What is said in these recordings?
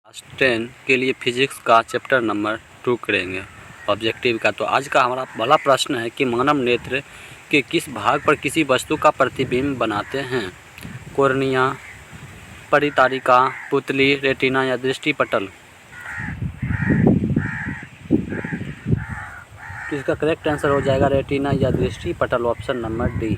Class 10 के लिए physics का चैप्टर नंबर 2 करेंगे ऑब्जेक्टिव का। तो आज का हमारा पहला प्रश्न है कि मानव नेत्र के किस भाग पर किसी वस्तु का प्रतिबिंब बनाते हैं? कॉर्निया, परितारिका, पुतली, रेटिना या दृष्टिपटल। तो इसका करेक्ट आंसर हो जाएगा रेटिना या दृष्टिपटल, ऑप्शन नंबर डी।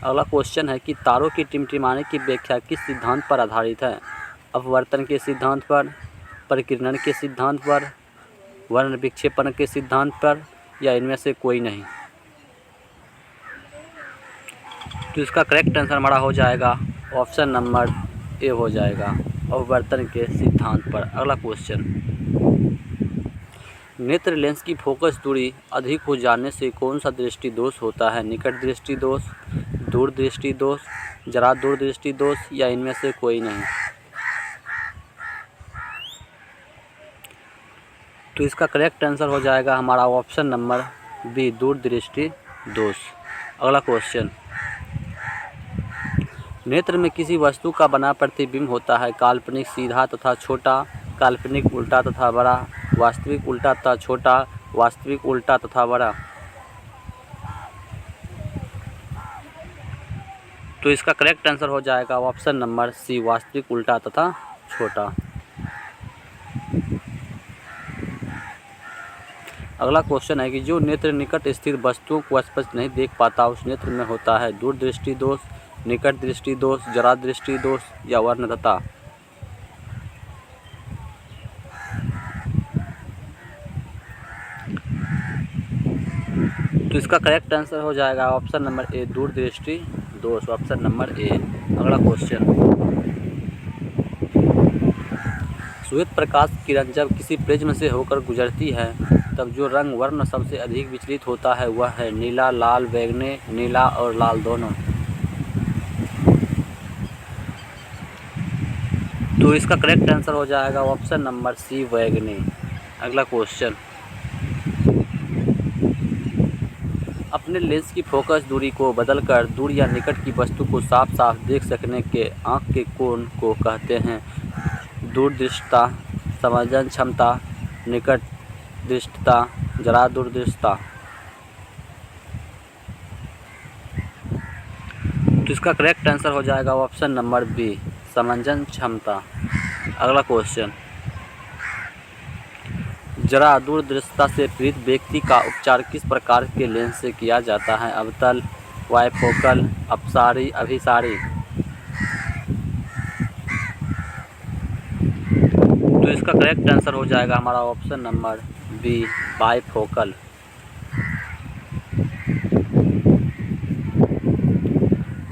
अगला क्वेश्चन है कि तारों की टिमटिमाने की व्याख्या किस सिद्धांत पर आधारित है? अपवर्तन के सिद्धांत पर, परिकिरण के सिद्धांत पर, वर्ण विक्षेपण के सिद्धांत पर या इनमें से कोई नहीं। तो इसका करेक्ट आंसर हमारा हो जाएगा ऑप्शन नंबर ए हो जाएगा, अपवर्तन के सिद्धांत पर। अगला क्वेश्चन, नेत्र लेंस की फोकस दूरी अधिक हो जाने से कौन सा दृष्टि दोष होता है? निकट दृष्टि दोष, दूर दृष्टि दोष, जरा दूर दृष्टि दोष या इनमें से कोई नहीं। तो इसका करेक्ट आंसर हो जाएगा हमारा ऑप्शन नंबर बी, दूर दृष्टि दोष। अगला क्वेश्चन, नेत्र में किसी वस्तु का बना प्रतिबिंब होता है काल्पनिक सीधा तथा छोटा, काल्पनिक उल्टा तथा बड़ा, वास्तविक उल्टा तथा छोटा, वास्तविक उल्टा तथा बड़ा। तो इसका करेक्ट आंसर हो जाएगा ऑप्शन नंबर सी, वास्तविक उल्टा तथा छोटा। अगला क्वेश्चन है कि जो नेत्र निकट स्थित वस्तुओं को स्पष्ट नहीं देख पाता उस नेत्र में होता है दूर दृष्टि दोष, निकट दृष्टि दोष, जरा दृष्टि दोष या वर्णतता। तो इसका करेक्ट आंसर हो जाएगा ऑप्शन नंबर ए, दूर दृष्टि दोष, ऑप्शन नंबर ए। अगला क्वेश्चन, श्वेत प्रकाश किरण जब किसी प्रिज्म से होकर गुजरती है तब जो रंग वर्ण सबसे अधिक विचलित होता है वह है नीला, लाल, बैंगनी, नीला और लाल दोनों। तो इसका करेक्ट आंसर हो जाएगा ऑप्शन नंबर सी, बैंगनी। अगला क्वेश्चन, अपने लेंस की फोकस दूरी को बदलकर दूर या निकट की वस्तु को साफ साफ देख सकने के आँख के कोण को कहते हैं दूरदृष्टता, समायोजन क्षमता, निकट दृष्टता, जरा दूरदृष्टता। तो इसका करेक्ट आंसर हो जाएगा ऑप्शन नंबर बी, समायोजन क्षमता। अगला क्वेश्चन, जरा दूरदृष्टता से पीड़ित व्यक्ति का उपचार किस प्रकार के लेंस से किया जाता है? अवतल, बाइफोकल, अपसारी, अभिसारी। तो इसका करेक्ट आंसर हो जाएगा हमारा ऑप्शन नंबर बी, बाइफोकल।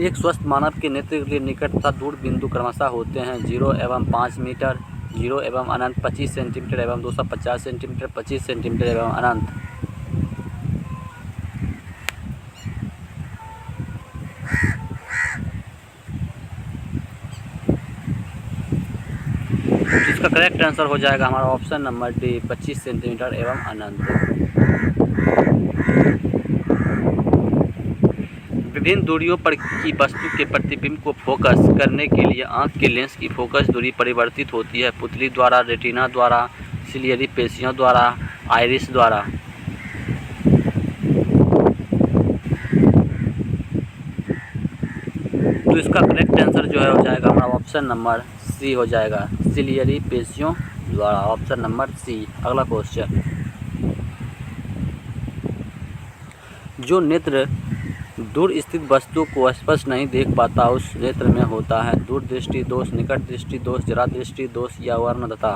एक स्वस्थ मानव के नेत्र के लिए निकट तथा दूर बिंदु क्रमशः होते हैं 0 एवं 5 मीटर, 0 एवं अनंत 25 सेंटीमीटर एवं 250 सेंटीमीटर, 25 सेंटीमीटर एवं अनंत। इसका करेक्ट आंसर हो जाएगा हमारा ऑप्शन नंबर डी, 25 सेंटीमीटर एवं अनंत। विभिन्न दूरियों पर की वस्तु के प्रतिबिंब को फोकस करने के लिए आंख के लेंस की फोकस दूरी परिवर्तित होती है पुतली द्वारा, रेटिना द्वारा, सिलियरी पेशियों द्वारा, आइरिस द्वारा। तो इसका करेक्ट आंसर जो है हो जाएगा हमारा ऑप्शन नंबर सी हो जाएगा, सिलियरी पेशियों द्वारा, ऑप्शन नंबर सी। अगला क्वेश्चन, जो नेत्र दूर स्थित वस्तु को स्पष्ट नहीं देख पाता उस नेत्र में होता है दूर दृष्टि दोष, निकट दृष्टि दोष, जरा दृष्टि दोष या वर्णतता।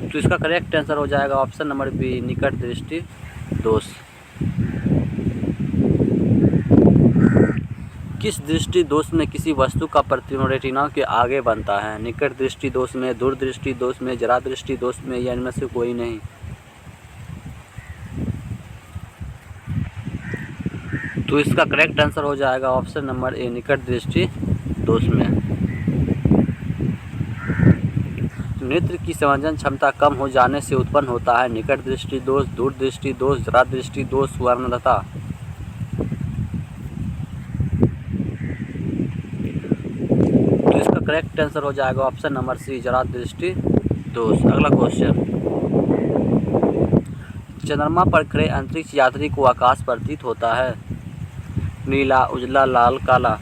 तो इसका करेक्ट आंसर हो जाएगा ऑप्शन नंबर बी, निकट दृष्टि दोष। किस दृष्टि दोष में किसी वस्तु का प्रतिबिंब रेटिना के आगे बनता है? निकट दृष्टि दोष में, दूर दृष्टि दोष में, जरा दृष्टि दोष में या इनमें से कोई नहीं। तो इसका करेक्ट आंसर हो जाएगा ऑप्शन नंबर ए, निकट दृष्टि दोष में। नेत्र की समायोजन क्षमता कम हो जाने से उत्पन्न होता है निकट दृष्टि दोष, दूर दृष्टि दोष, जरा दृष्टि दोष, वर्णतता। करेक्ट आंसर हो जाएगा ऑप्शन नंबर सी, जरा दृष्टि दोष। अगला क्वेश्चन, चंद्रमा पर खड़े अंतरिक्ष यात्री को आकाश प्रतीत होता है नीला, उजला, लाल, काला।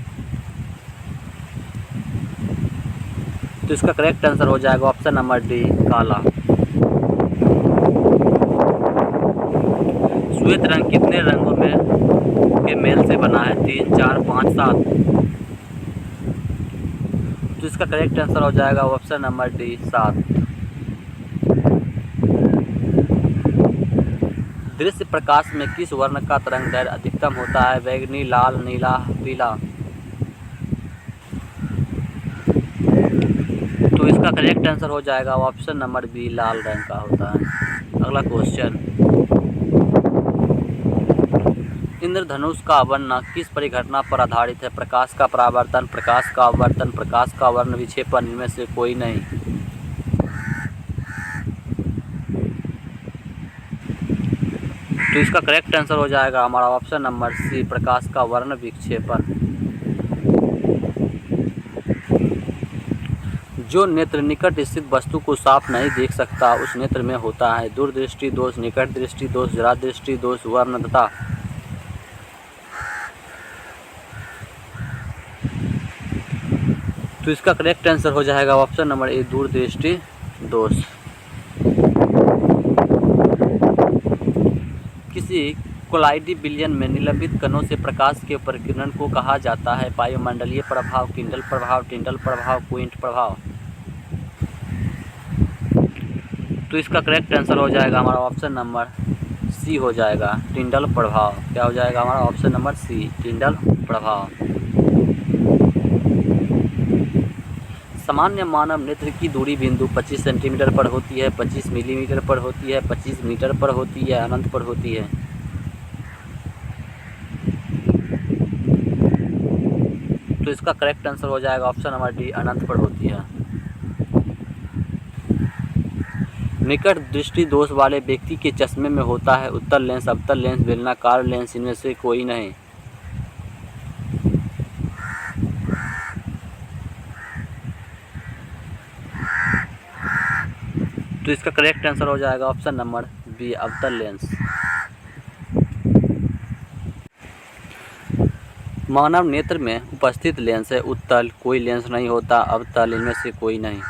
तो इसका करेक्ट आंसर हो जाएगा ऑप्शन नंबर डी, काला। श्वेत रंग कितने रंगों में के मेल से बना है? 3, 4, 5, 7। तो इसका करेक्ट आंसर हो जाएगा ऑप्शन नंबर डी, 7। दृश्य प्रकाश में किस वर्ण का तरंग दैर्घ्य अधिकतम होता है? बैंगनी, लाल, नीला, पीला। तो इसका करेक्ट आंसर हो जाएगा ऑप्शन नंबर बी, लाल रंग का होता है। अगला क्वेश्चन, इंद्रधनुष का वर्ण किस परिघटना पर आधारित है? प्रकाश का परावर्तन, प्रकाश का अपवर्तन, प्रकाश का वर्ण विक्षेपन, इनमें से कोई नहीं। तो इसका करेक्ट आंसर हो जाएगा हमारा ऑप्शन नंबर सी, प्रकाश का वर्ण विक्षेपन। जो नेत्र निकट स्थित वस्तु को साफ नहीं देख सकता उस नेत्र में होता है दूरदृष्टि दोष, निकट दृष्टि दोष, जरा दृष्टि दोष, वर्णतता। तो इसका करेक्ट आंसर हो जाएगा ऑप्शन नंबर ए, दूरदृष्टि दोष। किसी कोलाइडी विलयन में निलंबित कणों से प्रकाश के प्रकीर्णन को कहा जाता है? वायुमंडलीय प्रभाव, किंडल प्रभाव, टिंडल प्रभाव, क्विंट प्रभाव। तो इसका करेक्ट आंसर हो जाएगा हमारा ऑप्शन नंबर सी हो जाएगा, टिंडल प्रभाव। क्या हो जाएगा हमारा ऑप्शन नंबर सी, टिंडल प्रभाव। सामान्य मानव नेत्र की दूरी बिंदु 25 सेंटीमीटर पर होती है, 25 मिलीमीटर पर होती है, 25 मीटर पर होती है, अनंत पर होती है। तो इसका करेक्ट आंसर हो जाएगा ऑप्शन नंबर डी, अनंत पर होती है। निकट दृष्टि दोष वाले व्यक्ति के चश्मे में होता है उत्तल लेंस, अवतल लेंस, बेलनाकार लेंस, इनमें से कोई नहीं। तो इसका करेक्ट आंसर हो जाएगा ऑप्शन नंबर बी, अवतल लेंस। मानव नेत्र में उपस्थित लेंस है उत्तल, कोई लेंस नहीं होता, अवतल, इनमें से कोई नहीं।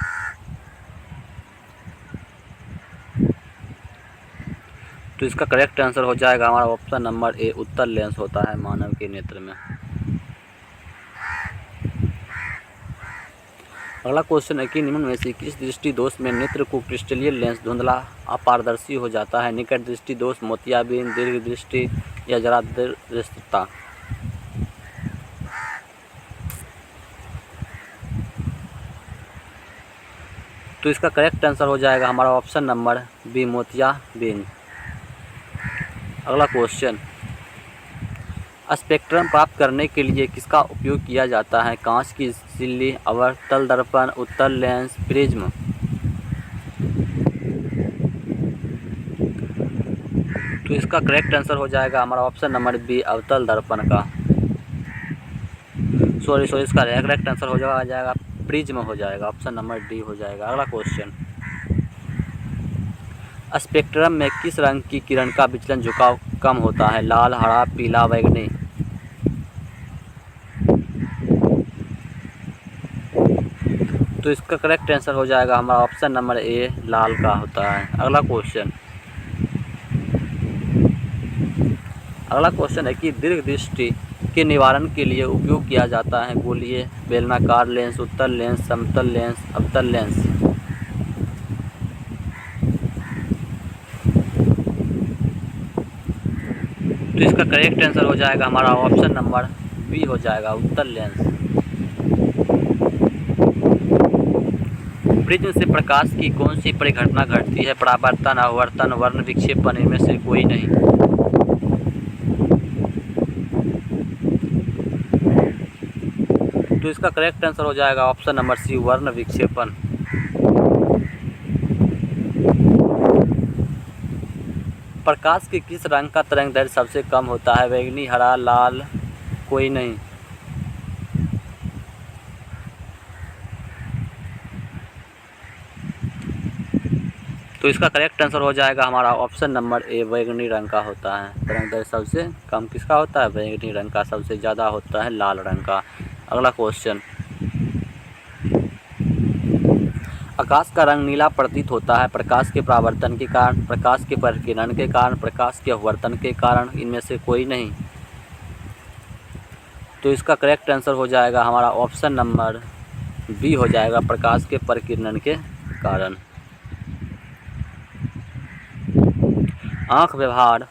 तो इसका करेक्ट आंसर हो जाएगा हमारा ऑप्शन नंबर ए, उत्तल लेंस होता है मानव के नेत्र में। अगला क्वेश्चन है कि निम्न में से किस दृष्टि दोष में नेत्र को क्रिस्टलीय लेंस धुंधला अपारदर्शी हो जाता है? निकट दृष्टि दोष, मोतियाबिंद, दीर्घ दृष्टि या जरा दृष्टिता। तो इसका करेक्ट आंसर हो जाएगा हमारा ऑप्शन नंबर बी, मोतियाबिंद। अगला क्वेश्चन, स्पेक्ट्रम प्राप्त करने के लिए किसका उपयोग किया जाता है? कांच की सिल्ली, अवतल दर्पण, उत्तल लेंस, प्रिज्म। तो इसका करेक्ट आंसर हो जाएगा हमारा ऑप्शन नंबर बी, अवतल दर्पण का। सॉरी इसका करेक्ट आंसर हो जाएगा प्रिज्म हो जाएगा, ऑप्शन नंबर डी हो जाएगा। अगला क्वेश्चन, स्पेक्ट्रम में किस रंग की किरण का विचलन झुकाव कम होता है? लाल, हरा, पीला, बैंगनी। तो इसका करेक्ट आंसर हो जाएगा हमारा ऑप्शन नंबर ए, लाल का होता है। अगला क्वेश्चन है कि दीर्घ दृष्टि के निवारण के लिए उपयोग किया जाता है गोलीय, बेलनाकार लेंस, उत्तल लेंस, समतल लेंस, अवतल लेंस। तो इसका करेक्ट आंसर हो जाएगा हमारा ऑप्शन नंबर बी हो जाएगा, उत्तल लेंस। प्रिज्म से प्रकाश की कौन सी परिघटना घटती है? परावर्तन, अपवर्तन, वर्ण विक्षेपन, इनमें से कोई नहीं। तो इसका करेक्ट आंसर हो जाएगा ऑप्शन नंबर सी, वर्ण विक्षेपन। प्रकाश के किस रंग का तरंग दैर्घ्य सबसे कम होता है? बैंगनी, हरा, लाल, कोई नहीं। तो इसका करेक्ट आंसर हो जाएगा हमारा ऑप्शन नंबर ए, बैगनी रंग का होता है। तरंगदैर्घ्य सबसे कम किसका होता है? बैगनी रंग का। सबसे ज़्यादा होता है लाल रंग का। अगला क्वेश्चन, आकाश का रंग नीला प्रतीत होता है प्रकाश के परावर्तन के कारण, प्रकाश के परिकिरण के कारण, प्रकाश के अपवर्तन के कारण, इनमें से कोई नहीं। तो इसका करेक्ट आंसर हो जाएगा हमारा ऑप्शन नंबर बी हो जाएगा, प्रकाश के परिकिरण के कारण। आँख व्यवहार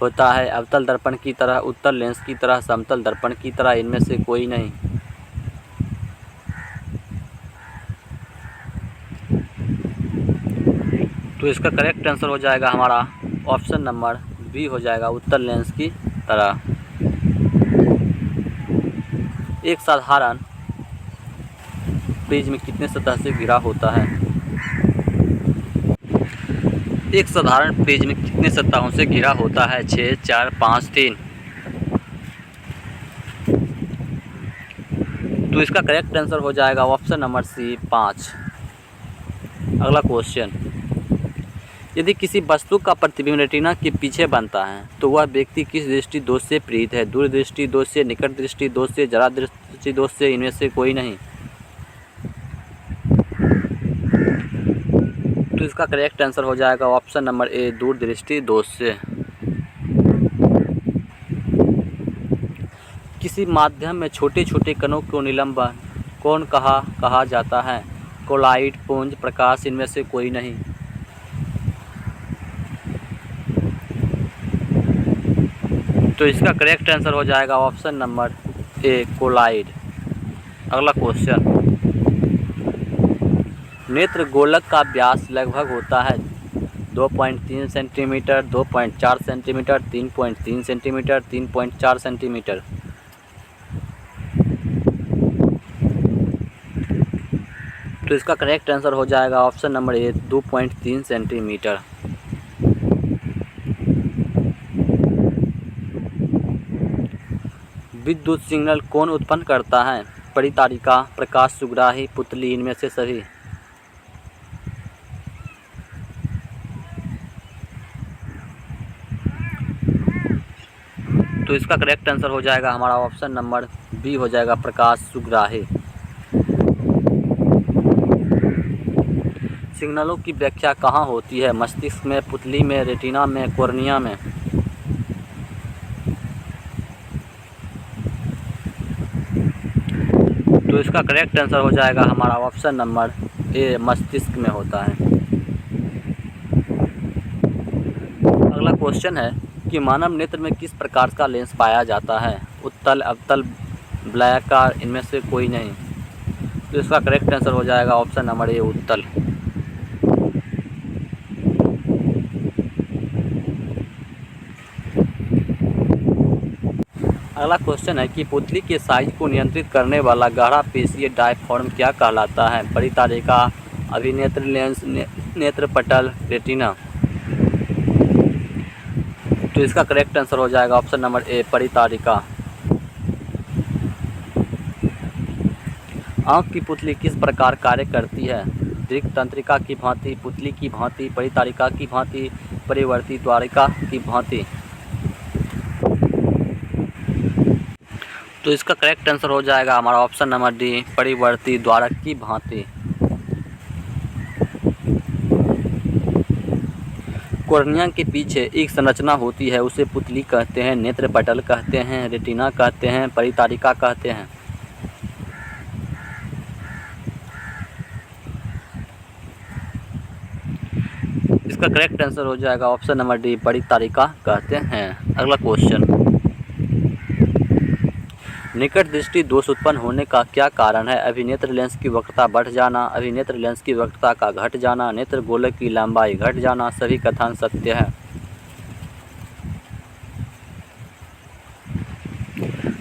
होता है अवतल दर्पण की तरह, उत्तल लेंस की तरह, समतल दर्पण की तरह, इनमें से कोई नहीं। तो इसका करेक्ट आंसर हो जाएगा हमारा ऑप्शन नंबर बी हो जाएगा, उत्तल लेंस की तरह। एक साधारण प्रिज्म कितने सतह से घिरा होता है? एक साधारण प्रिज्म कितने सतहों से घिरा होता है? 6, 4, 5, 3। तो इसका करेक्ट आंसर हो जाएगा ऑप्शन नंबर सी, 5। अगला क्वेश्चन, यदि किसी वस्तु का प्रतिबिंब रेटिना के पीछे बनता है तो वह व्यक्ति किस दृष्टि दोष से पीड़ित है? दूरदृष्टि दोष से, निकट दृष्टि दोष से, जरा दृष्टि दोष से, इनमें से कोई नहीं। तो इसका करेक्ट आंसर हो जाएगा ऑप्शन नंबर ए, दूरदृष्टि दोष से। किसी माध्यम में छोटे छोटे कणों को निलंबन कोण कहा जाता है? कोलाइड, पुंज, प्रकाश, इनमें से कोई नहीं। तो इसका करेक्ट आंसर हो जाएगा ऑप्शन नंबर ए, कोलाइड। अगला क्वेश्चन, नेत्र गोलक का व्यास लगभग होता है 2.3 सेंटीमीटर, 2.4 सेंटीमीटर, 3.3 सेंटीमीटर, 3.4 सेंटीमीटर। तो इसका करेक्ट आंसर हो जाएगा ऑप्शन नंबर ए, 2.3 सेंटीमीटर। विद्युत सिग्नल कौन उत्पन्न करता है? परितारिका, प्रकाश सुग्राही, पुतली, इनमें से सभी। तो इसका करेक्ट आंसर हो जाएगा हमारा ऑप्शन नंबर बी हो जाएगा, प्रकाश सुग्राही। सिग्नलों की व्याख्या कहाँ होती है? मस्तिष्क में, पुतली में, रेटिना में, कॉर्निया में। तो इसका करेक्ट आंसर हो जाएगा हमारा ऑप्शन नंबर ए, मस्तिष्क में होता है। अगला क्वेश्चन है कि मानव नेत्र में किस प्रकार का लेंस पाया जाता है? उत्तल, अवतल, वलयाकार, इनमें से कोई नहीं। तो इसका करेक्ट आंसर हो जाएगा ऑप्शन नंबर ए, उत्तल। अगला क्वेश्चन है कि पुतली के साइज को नियंत्रित करने वाला गाढ़ा पेशीय डायफ्राम क्या कहलाता है? परितारिका, अभिनेत्र लेंस, नेत्र पटल, रेटिना। तो इसका करेक्ट आंसर हो जाएगा ऑप्शन नंबर ए, परितारिका। आँख की पुतली किस प्रकार कार्य करती है? दृक् तंत्रिका की भांति, पुतली की भांति, परितारिका की भांति, परिवर्ती द्वारिका की भांति। तो इसका करेक्ट आंसर हो जाएगा हमारा ऑप्शन नंबर डी, परिवर्ती द्वारक की भांति। कॉर्निया के पीछे एक संरचना होती है, उसे पुतली कहते हैं, नेत्र पटल कहते हैं, रेटिना कहते हैं, परितारिका कहते हैं। इसका करेक्ट आंसर हो जाएगा ऑप्शन नंबर डी, परितारिका कहते हैं। अगला क्वेश्चन, निकट दृष्टि दोष उत्पन्न होने का क्या कारण है? अभिनेत्र लेंस की वक्रता बढ़ जाना, अभिनेत्र लेंस की वक्रता का घट जाना, नेत्र गोलक की लंबाई घट जाना, सभी कथन सत्य है।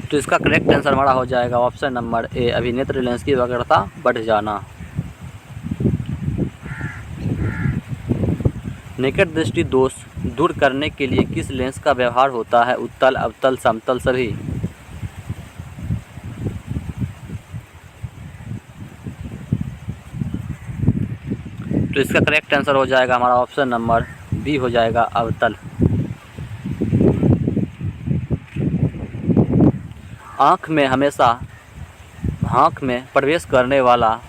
तो इसका करेक्ट आंसर हमारा हो जाएगा ऑप्शन नंबर ए, अभिनेत्र लेंस की वक्रता बढ़ जाना। निकट दृष्टि दोष दूर करने के लिए किस लेंस का व्यवहार होता है? उत्तल, अवतल, समतल, सभी। तो तो इसका करेक्ट आंसर हो जाएगा हमारा ऑप्शन नंबर बी हो जाएगा अवतल। आँख में प्रवेश करने वाला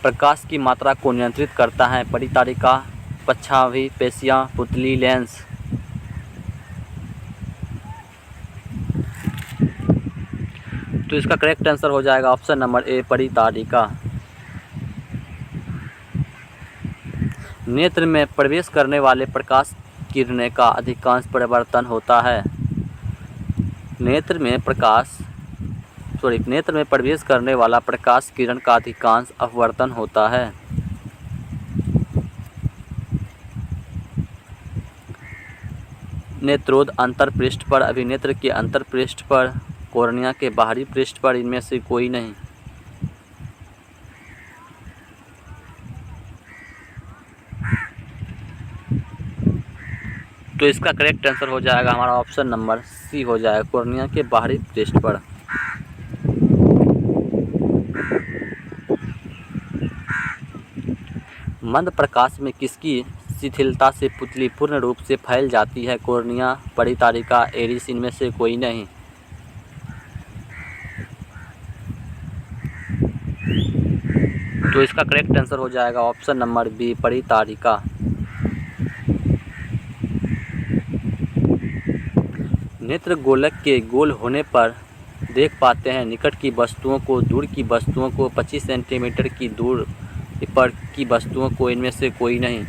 प्रकाश की मात्रा को नियंत्रित करता है परितारिका, पक्षाभि पेशियाँ, पुतली, लेंस। तो इसका करेक्ट आंसर हो जाएगा ऑप्शन नंबर ए परितारिका। नेत्र में प्रवेश करने वाले प्रकाश किरणें का अधिकांश परिवर्तन होता है। नेत्र में प्रवेश करने वाला प्रकाश किरण का अधिकांश अपवर्तन होता है। नेत्रोद अंतरपृष्ठ पर, अभिनेत्र के अंतरपृष्ठ पर, कॉर्निया के बाहरी पृष्ठ पर, इनमें से कोई नहीं। तो इसका करेक्ट आंसर हो जाएगा हमारा ऑप्शन नंबर सी हो जाएगा, कॉर्निया के बाहरी पृष्ठ पर। मंद प्रकाश में किसकी शिथिलता से पुतली पूर्ण रूप से फैल जाती है? कॉर्निया, परितारिका, एरिस, इनमें से कोई नहीं। तो इसका करेक्ट आंसर हो जाएगा ऑप्शन नंबर बी परितारिका। नेत्र गोलक के गोल होने पर देख पाते हैं निकट की वस्तुओं को, दूर की वस्तुओं को, 25 सेंटीमीटर की दूर पर की वस्तुओं को, इनमें से कोई नहीं।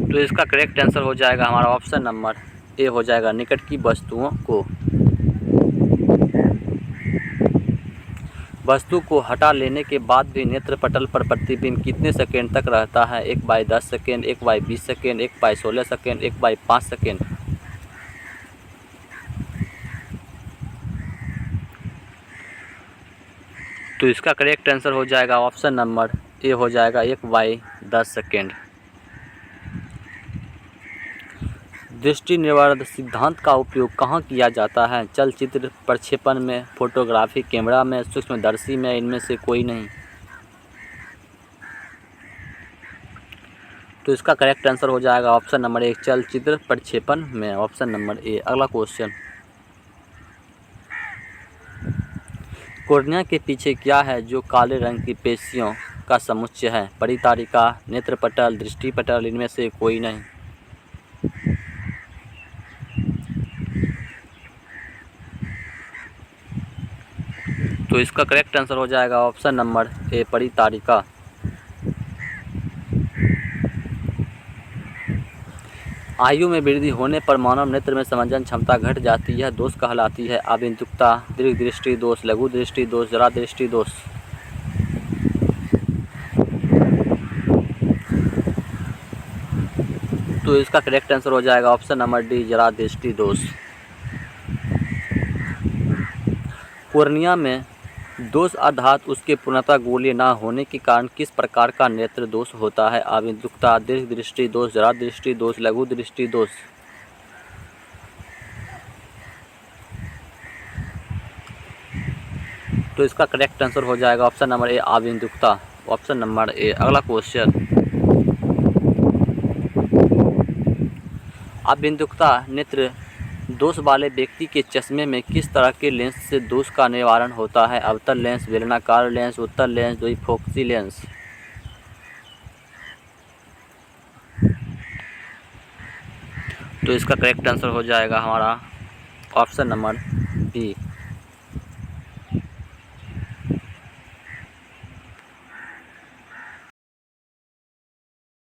तो इसका करेक्ट आंसर हो जाएगा हमारा ऑप्शन नंबर ए हो जाएगा, निकट की वस्तुओं को। वस्तु को हटा लेने के बाद भी नेत्र पटल पर प्रतिबिंब कितने सेकेंड तक रहता है? 1/10 सेकेंड, 1/20 सेकेंड, 1/16 सेकेंड, 1/5 सेकेंड। तो इसका करेक्ट आंसर हो जाएगा ऑप्शन नंबर ए हो जाएगा 1/10 सेकेंड। दृष्टि निवारण सिद्धांत का उपयोग कहाँ किया जाता है? चलचित्र प्रक्षेपण में, फोटोग्राफी कैमरा में, सूक्ष्मदर्शी में, इनमें से कोई नहीं। तो इसका करेक्ट आंसर हो जाएगा ऑप्शन नंबर ए चलचित्र प्रक्षेपण में, ऑप्शन नंबर ए। अगला क्वेश्चन, कॉर्निया के पीछे क्या है जो काले रंग की पेशियों का समुच्चय है? परितारिका, नेत्रपटल, दृष्टिपटल, इनमें से कोई नहीं। तो इसका करेक्ट आंसर हो जाएगा ऑप्शन नंबर ए परितारिका। आयु में वृद्धि होने पर मानव नेत्र में समंजन क्षमता घट जाती है, दोष कहलाती है आगंतुकता, दीर्घ दृष्टि दोष, लघु दृष्टि दोष, जरा दृष्टि दोष। तो इसका करेक्ट आंसर हो जाएगा ऑप्शन नंबर डी जरा दृष्टि दोष। कॉर्निया में दोष अर्थात उसके पूर्णतः गोलीय न होने के कारण किस प्रकार का नेत्र दोष होता है? आगंतुकता, दीर्घ दृष्टि दोष, जरा दृष्टि दोष, लघु दृष्टि दोष। तो इसका करेक्ट आंसर हो जाएगा ऑप्शन नंबर ए आगंतुकता, ऑप्शन नंबर ए। अगला क्वेश्चन, आगंतुकता नेत्र दोष वाले व्यक्ति के चश्मे में किस तरह के लेंस से दोष का निवारण होता है? अवतल लेंस, बेलनाकार लेंस, उत्तल लेंस, द्विफोकसी लेंस। तो इसका करेक्ट आंसर हो जाएगा हमारा ऑप्शन नंबर बी